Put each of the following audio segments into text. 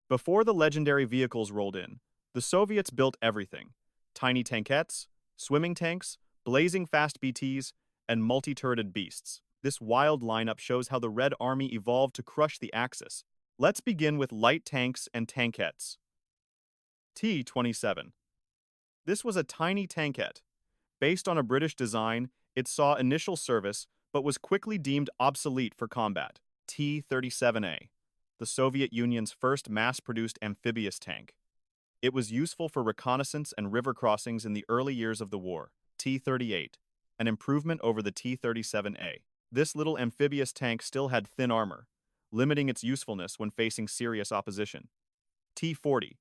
Before the legendary vehicles rolled in, the Soviets built everything: tiny tankettes, swimming tanks, blazing fast BTs, and multi-turreted beasts. This wild lineup shows how the Red Army evolved to crush the Axis. Let's begin with light tanks and tankettes. T-27. This was a tiny tankette. Based on a British design, it saw initial service but was quickly deemed obsolete for combat. T-37A, the Soviet Union's first mass-produced amphibious tank. It was useful for reconnaissance and river crossings in the early years of the war. T-38, an improvement over the T-37A. This little amphibious tank still had thin armor, limiting its usefulness when facing serious opposition. T-40,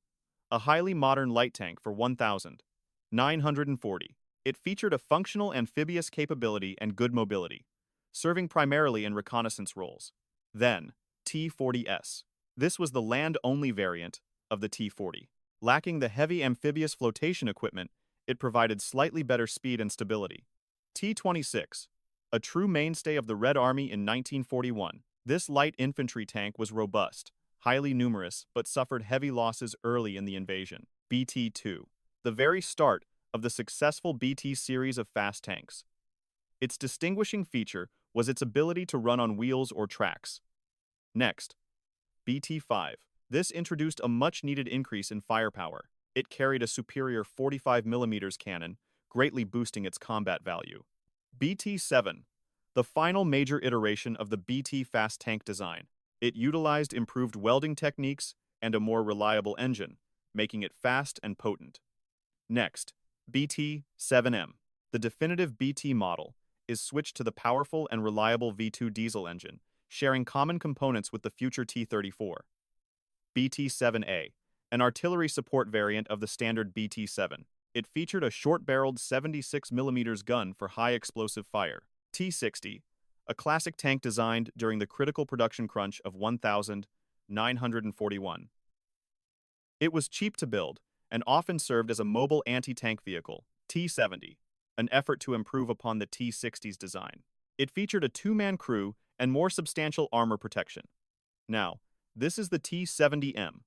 a highly modern light tank for 1,940. It featured a functional amphibious capability and good mobility, serving primarily in reconnaissance roles. Then, T-40S. This was the land-only variant of the T-40. Lacking the heavy amphibious flotation equipment, it provided slightly better speed and stability. T-26, a true mainstay of the Red Army in 1941. This light infantry tank was robust, highly numerous, but suffered heavy losses early in the invasion. BT-2, the very start of the successful BT series of fast tanks. Its distinguishing feature was its ability to run on wheels or tracks. Next, BT-5. This introduced a much-needed increase in firepower. It carried a superior 45mm cannon, greatly boosting its combat value. BT-7, the final major iteration of the BT fast tank design. It utilized improved welding techniques and a more reliable engine, making it fast and potent. Next, BT-7M. The definitive BT model is switched to the powerful and reliable V2 diesel engine, sharing common components with the future T-34. BT-7A, an artillery support variant of the standard BT-7. It featured a short-barreled 76mm gun for high explosive fire. T-60, a classic tank designed during the critical production crunch of 1941. It was cheap to build and often served as a mobile anti-tank vehicle. T-70, an effort to improve upon the T-60's design. It featured a two-man crew and more substantial armor protection. Now, this is the T-70M.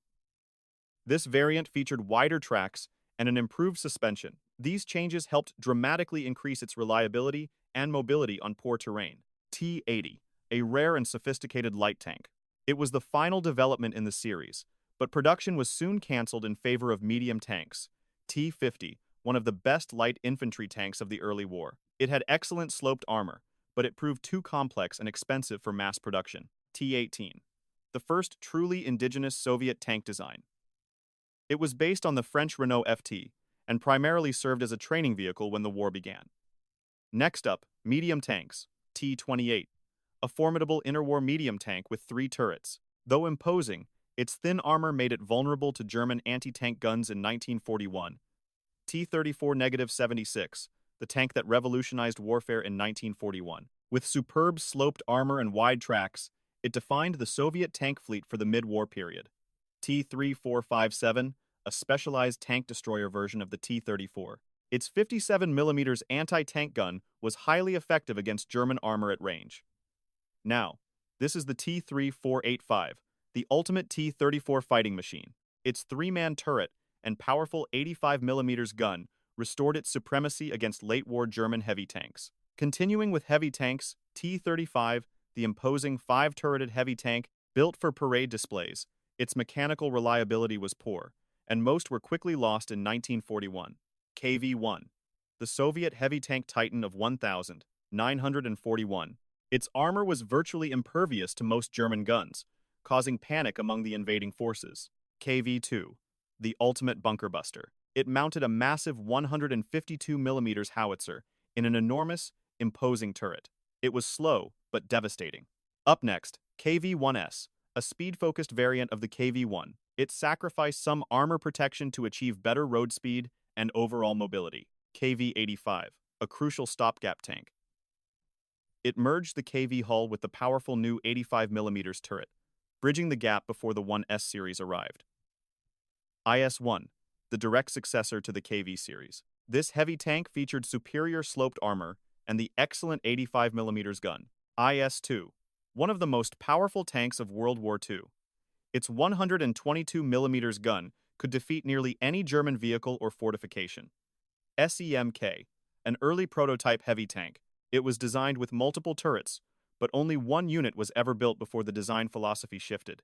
This variant featured wider tracks and an improved suspension. These changes helped dramatically increase its reliability and mobility on poor terrain. T-80, a rare and sophisticated light tank. It was the final development in the series, but production was soon canceled in favor of medium tanks. T-50, one of the best light infantry tanks of the early war. It had excellent sloped armor, but it proved too complex and expensive for mass production. T-18, the first truly indigenous Soviet tank design. It was based on the French Renault FT and primarily served as a training vehicle when the war began. Next up, medium tanks. T-28, a formidable interwar medium tank with 3 turrets. Though imposing, its thin armor made it vulnerable to German anti-tank guns in 1941. T-34-76, the tank that revolutionized warfare in 1941. With superb sloped armor and wide tracks, it defined the Soviet tank fleet for the mid-war period. T-3457, a specialized tank destroyer version of the T-34. Its 57mm anti-tank gun was highly effective against German armor at range. Now, this is the T-3485, the ultimate T-34 fighting machine. Its 3-man turret and powerful 85mm gun restored its supremacy against late-war German heavy tanks. Continuing with heavy tanks, T-35, the imposing 5-turreted heavy tank built for parade displays. Its mechanical reliability was poor, and most were quickly lost in 1941. KV-1, the Soviet heavy tank titan of 1,941. Its armor was virtually impervious to most German guns, causing panic among the invading forces. KV-2, the ultimate bunker buster. It mounted a massive 152mm howitzer in an enormous, imposing turret. It was slow, but devastating. Up next, KV-1S, a speed-focused variant of the KV-1. It sacrificed some armor protection to achieve better road speed and overall mobility. KV-85, a crucial stopgap tank. It merged the KV hull with the powerful new 85mm turret, bridging the gap before the 1S series arrived. IS-1, the direct successor to the KV series. This heavy tank featured superior sloped armor and the excellent 85mm gun. IS-2, one of the most powerful tanks of World War II. Its 122mm gun could defeat nearly any German vehicle or fortification. SEMK, an early prototype heavy tank. It was designed with multiple turrets, but only one unit was ever built before the design philosophy shifted.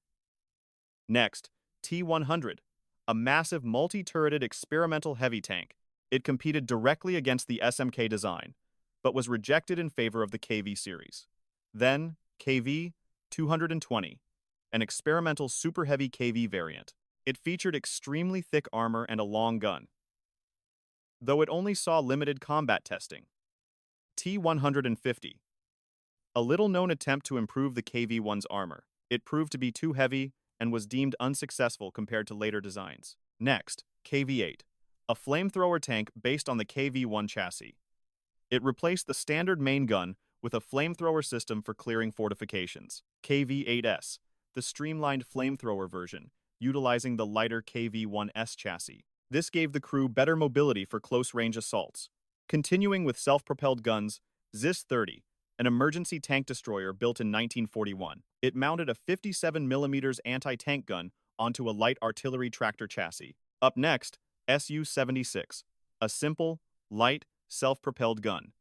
Next, T-100, a massive multi-turreted experimental heavy tank. It competed directly against the SMK design, but was rejected in favor of the KV series. Then, KV-220, an experimental super heavy KV variant. It featured extremely thick armor and a long gun, though it only saw limited combat testing. T-150, a little-known attempt to improve the KV-1's armor. It proved to be too heavy and was deemed unsuccessful compared to later designs. Next, KV-8, a flamethrower tank based on the KV-1 chassis. It replaced the standard main gun with a flamethrower system for clearing fortifications. KV-8S, the streamlined flamethrower version, utilizing the lighter KV-1S chassis. This gave the crew better mobility for close-range assaults. Continuing with self-propelled guns, ZIS-30, an emergency tank destroyer built in 1941. It mounted a 57mm anti-tank gun onto a light artillery tractor chassis. Up next, Su-76, a simple, light, self-propelled gun.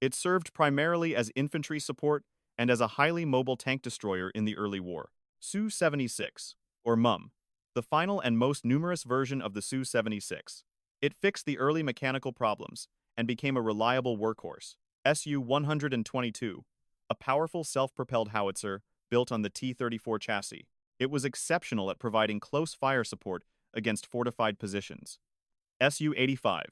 It served primarily as infantry support and as a highly mobile tank destroyer in the early war. Su-76, or MUM, the final and most numerous version of the Su-76. It fixed the early mechanical problems and became a reliable workhorse. Su-122, a powerful self-propelled howitzer built on the T-34 chassis. It was exceptional at providing close fire support against fortified positions. Su-85,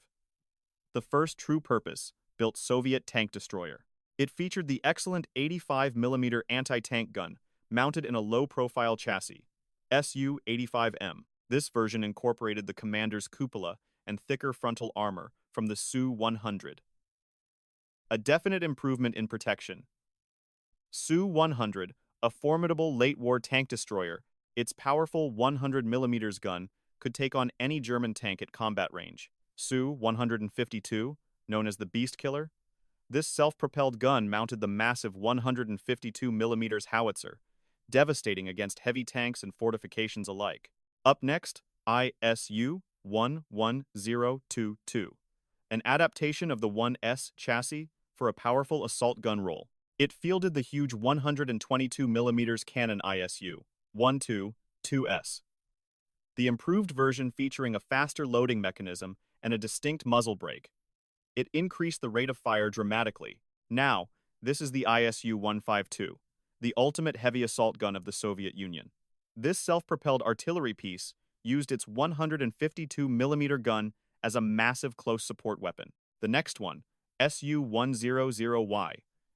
the first true-purpose, built Soviet tank destroyer. It featured the excellent 85mm anti-tank gun mounted in a low-profile chassis, Su-85M. This version incorporated the commander's cupola and thicker frontal armor from the Su-100. A definite improvement in protection. Su-100, a formidable late-war tank destroyer, its powerful 100mm gun could take on any German tank at combat range. Su-152, known as the Beast Killer, this self-propelled gun mounted the massive 152mm howitzer, devastating against heavy tanks and fortifications alike. Up next, ISU-11022, an adaptation of the 1S chassis for a powerful assault gun role. It fielded the huge 122mm cannon ISU-122S. The improved version featuring a faster loading mechanism and a distinct muzzle brake. It increased the rate of fire dramatically. Now, this is the ISU-152, the ultimate heavy assault gun of the Soviet Union. This self-propelled artillery piece used its 152mm gun as a massive close support weapon. The next one, Su-100Y,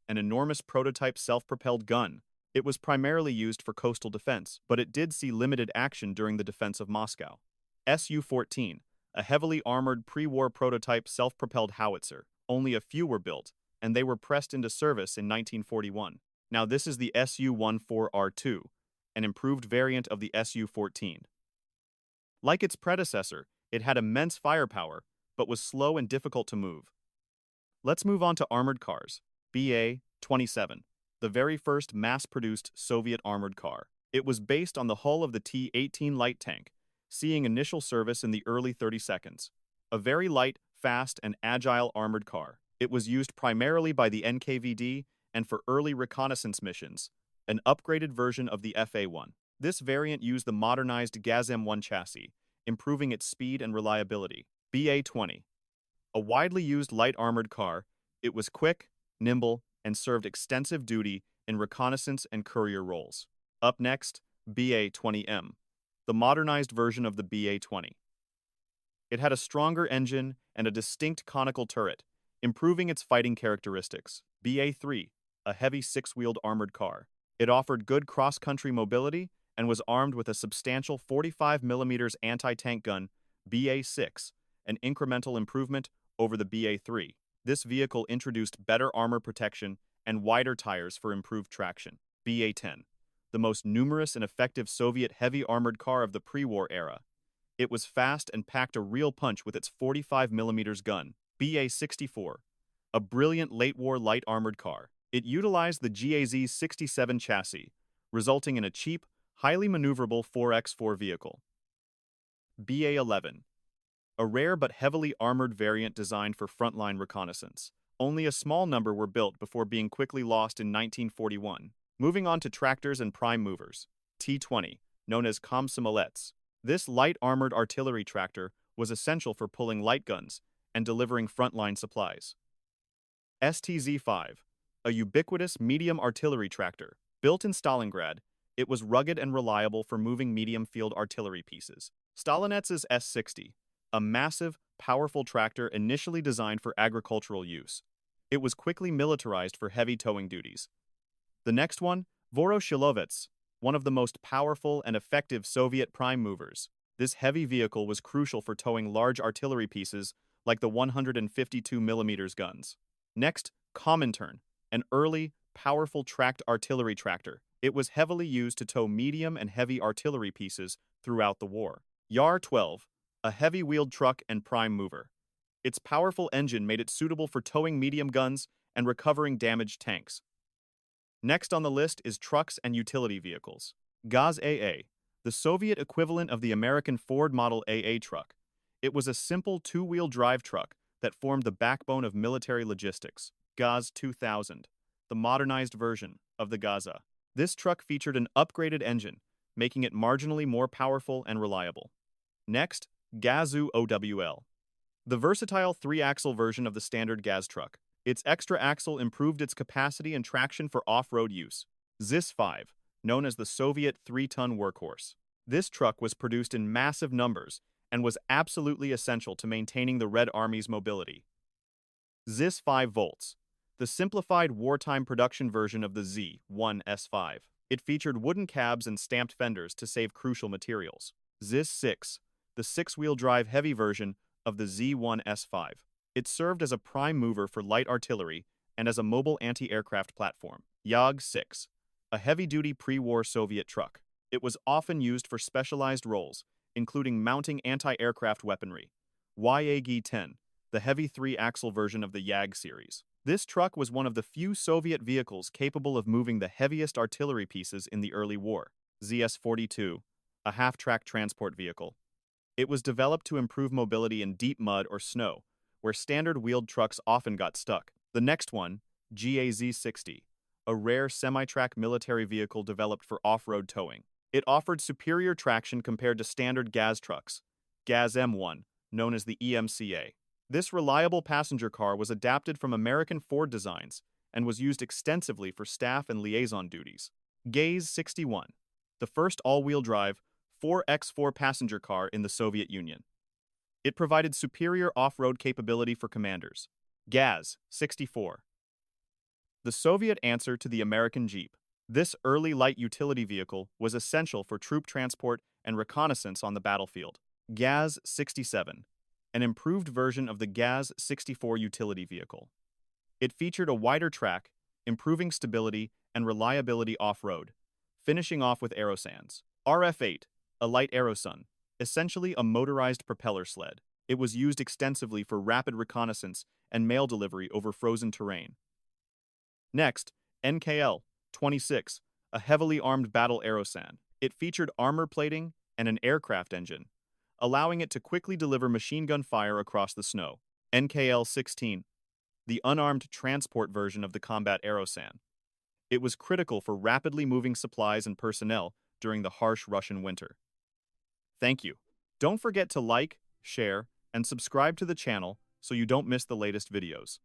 an enormous prototype self-propelled gun. It was primarily used for coastal defense, but it did see limited action during the defense of Moscow. Su-14, a heavily armored pre-war prototype self-propelled howitzer. Only a few were built, and they were pressed into service in 1941. Now this is the Su-14R2, an improved variant of the Su-14. Like its predecessor, it had immense firepower, but was slow and difficult to move. Let's move on to armored cars. BA-27, the very first mass-produced Soviet armored car. It was based on the hull of the T-18 light tank, seeing initial service in the early 30 seconds. A very light, fast, and agile armored car. It was used primarily by the NKVD and for early reconnaissance missions, an upgraded version of the FA-1. This variant used the modernized GAZ-M1 chassis, improving its speed and reliability. BA-20, a widely used light armored car, it was quick, nimble, and served extensive duty in reconnaissance and courier roles. Up next, BA-20M, the modernized version of the BA-20. It had a stronger engine and a distinct conical turret, improving its fighting characteristics. BA-3, a heavy six-wheeled armored car. It offered good cross-country mobility and was armed with a substantial 45mm anti-tank gun, BA-6, an incremental improvement over the BA-3. This vehicle introduced better armor protection and wider tires for improved traction. BA-10, the most numerous and effective Soviet heavy armored car of the pre-war era. It was fast and packed a real punch with its 45mm gun. BA-64, a brilliant late-war light armored car. It utilized the GAZ-67 chassis, resulting in a cheap, Highly maneuverable 4x4 vehicle. BA-11. A rare but heavily armored variant designed for frontline reconnaissance. Only a small number were built before being quickly lost in 1941. Moving on to tractors and prime movers. T-20, known as Komsomolets. This light armored artillery tractor was essential for pulling light guns and delivering frontline supplies. STZ-5, a ubiquitous medium artillery tractor. Built in Stalingrad, it was rugged and reliable for moving medium-field artillery pieces. Stalinets's S-60, a massive, powerful tractor initially designed for agricultural use. It was quickly militarized for heavy towing duties. The next one, Voroshilovets, one of the most powerful and effective Soviet prime movers. This heavy vehicle was crucial for towing large artillery pieces like the 152mm guns. Next, Comintern, an early, powerful tracked artillery tractor. It was heavily used to tow medium and heavy artillery pieces throughout the war. Yar-12, a heavy-wheeled truck and prime mover. Its powerful engine made it suitable for towing medium guns and recovering damaged tanks. Next on the list is trucks and utility vehicles. Gaz-AA, the Soviet equivalent of the American Ford Model AA truck. It was a simple two-wheel drive truck that formed the backbone of military logistics. Gaz-2000, the modernized version of the Gaza. This truck featured an upgraded engine, making it marginally more powerful and reliable. Next, Gaz-OWL, the versatile three-axle version of the standard Gaz truck. Its extra axle improved its capacity and traction for off-road use. ZIS-5, known as the Soviet 3-ton workhorse. This truck was produced in massive numbers and was absolutely essential to maintaining the Red Army's mobility. ZIS-5 Volts, the simplified wartime production version of the Z-1S5. It featured wooden cabs and stamped fenders to save crucial materials. ZIS-6, the six-wheel drive heavy version of the Z-1S5. It served as a prime mover for light artillery and as a mobile anti-aircraft platform. Yag-6, a heavy-duty pre-war Soviet truck. It was often used for specialized roles, including mounting anti-aircraft weaponry. Yag-10, the heavy three-axle version of the Yag series. This truck was one of the few Soviet vehicles capable of moving the heaviest artillery pieces in the early war. ZS-42, a half-track transport vehicle. It was developed to improve mobility in deep mud or snow, where standard wheeled trucks often got stuck. The next one, GAZ-60, a rare semi-track military vehicle developed for off-road towing. It offered superior traction compared to standard Gaz trucks. Gaz-M1, known as the EMCA. This reliable passenger car was adapted from American Ford designs and was used extensively for staff and liaison duties. GAZ-61, the first all-wheel drive 4x4 passenger car in the Soviet Union. It provided superior off-road capability for commanders. Gaz-64, the Soviet answer to the American Jeep. This early light utility vehicle was essential for troop transport and reconnaissance on the battlefield. Gaz-67, an improved version of the Gaz-64 utility vehicle. It featured a wider track, improving stability and reliability off-road, finishing off with aerosans. RF-8, a light aerosun, essentially a motorized propeller sled. It was used extensively for rapid reconnaissance and mail delivery over frozen terrain. Next, NKL-26, a heavily armed battle aerosan. It featured armor plating and an aircraft engine, allowing it to quickly deliver machine gun fire across the snow. NKL-16, the unarmed transport version of the combat aerosan. It was critical for rapidly moving supplies and personnel during the harsh Russian winter. Thank you. Don't forget to like, share, and subscribe to the channel so you don't miss the latest videos.